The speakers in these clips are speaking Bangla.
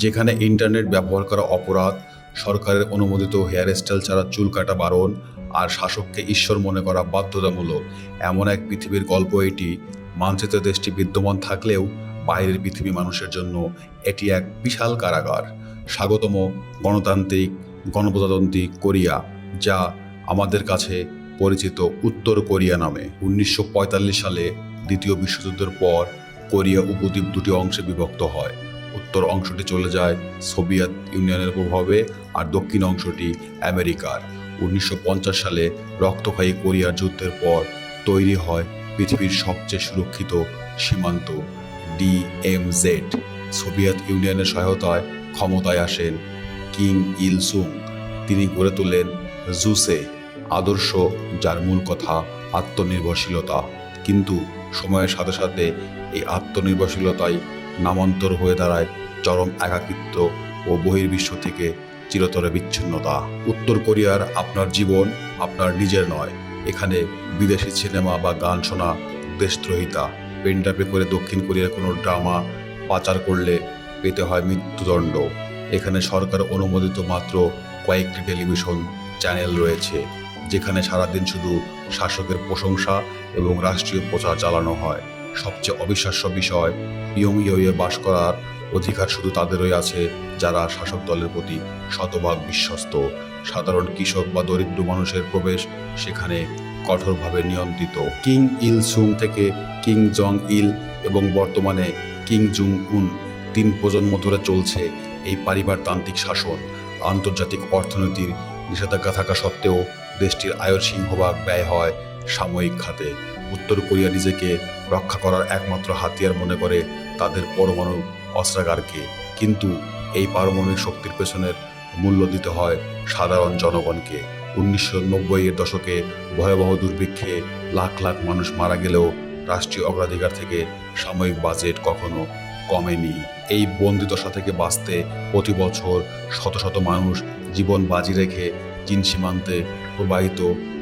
যেখানে ইন্টারনেট ব্যবহার করা অপরাধ, সরকারের অনুমোদিত হেয়ার স্টাইল ছাড়া চুল কাটা বারণ, আর শাসককে ঈশ্বর মনে করা বাধ্যতামূলক। এমন এক পৃথিবীর গল্প এটি। মানচিত্রে দেশটি বিদ্যমান থাকলেও বাইরের পৃথিবী মানুষের জন্য এটি এক বিশাল কারাগার। স্বাগতম গণতান্ত্রিক গণপ্রজাতন্ত্রী কোরিয়া, যা আমাদের কাছে পরিচিত উত্তর কোরিয়া নামে। 1945 সালে দ্বিতীয় বিশ্বযুদ্ধের পর কোরিয়া উপদ্বীপ দুটি অংশে বিভক্ত হয়। উত্তর অংশটি চলে যায় সোভিয়েত ইউনিয়নের প্রভাবে, আর দক্ষিণ অংশটি আমেরিকার। 1950 সালে রক্তক্ষয়ী কোরিয়ার যুদ্ধের পর তৈরি হয় পৃথিবীর সবচেয়ে সুরক্ষিত সীমান্ত DMZ। সোভিয়েত ইউনিয়নের সহায়তায় ক্ষমতায় আসেন কিং ইল সুং। তিনি গড়ে তোলেন জুসে আদর্শ, যার মূল কথা আত্মনির্ভরশীলতা। কিন্তু সময়ের সাথে সাথে এই আত্মনির্ভরশীলতাই নামান্তর হয়ে দাঁড়ায় চরম একাকিত্ব ও বহির্বিশ্ব থেকে চিরতরে বিচ্ছিন্নতা। উত্তর কোরিয়ার আপনার জীবন আপনার নিজের নয়। এখানে বিদেশি সিনেমা বা গান শোনা দেশদ্রোহিতা। পেনড্রাইভে করে দক্ষিণ কোরিয়ার কোনো ড্রামা পাচার করলে পেতে হয় মৃত্যুদণ্ড। এখানে সরকার অনুমোদিত মাত্র কয়েকটি টেলিভিশন চ্যানেল রয়েছে, যেখানে সারাদিন শুধু শাসকের প্রশংসা এবং রাষ্ট্রীয় প্রচার চালানো হয়। সবচেয়ে অবিশ্বাস্য বিষয়, পিয়ংইয়ংয়ে বাস করার অধিকার শুধু তাদেরই আছে যারা শাসক দলের প্রতি শতভাগ বিশ্বস্ত। সাধারণ কৃষক বা দরিদ্র মানুষের প্রবেশ সেখানে কঠোরভাবে নিয়ন্ত্রিত। কিং ইল সুং থেকে কিং জং ইল এবং বর্তমানে কিং জুং উন, 3 প্রজন্ম ধরে চলছে এই পরিবারতান্ত্রিক শাসন। আন্তর্জাতিক অর্থনীতির নিষেধাজ্ঞা থাকা সত্ত্বেও দেশটির আয়ের সিংহভাগ ব্যয় হয় সাময়িক খাতে। উত্তর কোরিয়া নিজেকে রক্ষা করার একমাত্র হাতিয়ার মনে করে তাদের পরমাণু অস্ত্রাগারকে, কিন্তু এই পারমাণবিক শক্তির পেছনের মূল্য দিতে হয় সাধারণ জনগণকে। 1990-এর দশকে ভয়াবহ দুর্ভিক্ষে লাখ লাখ মানুষ মারা গেলেও রাষ্ট্রীয় অগ্রাধিকার থেকে সাময়িক বাজেট কখনো কমেনি। এই বন্দিদশা থেকে বাঁচতে প্রতি বছর শত শত মানুষ জীবন বাজি রেখে চীন সীমান্তে প্রবাহিত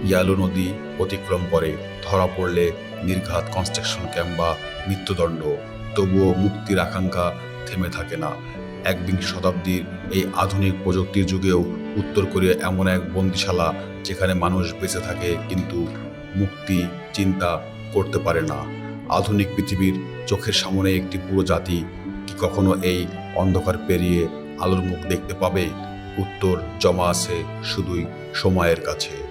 ইয়ালু নদী অতিক্রম করে। ধরা পড়লে নির্ঘাত কনস্ট্রাকশন ক্যাম্প বা মৃত্যুদণ্ড। তবুও মুক্তির আকাঙ্ক্ষা থেমে থাকে না। 21 শতাব্দীর এই আধুনিক প্রযুক্তির যুগেও উত্তর কোরিয়া এমন এক বন্দিশালা যেখানে মানুষ বেঁচে থাকে কিন্তু মুক্তি চিন্তা করতে পারে না। আধুনিক পৃথিবীর চোখের সামনে একটি পুরো জাতি কি কখনো এই অন্ধকার পেরিয়ে আলোর মুখ দেখতে পাবে? উত্তর জমা আছে শুধুই সময়ের কাছে।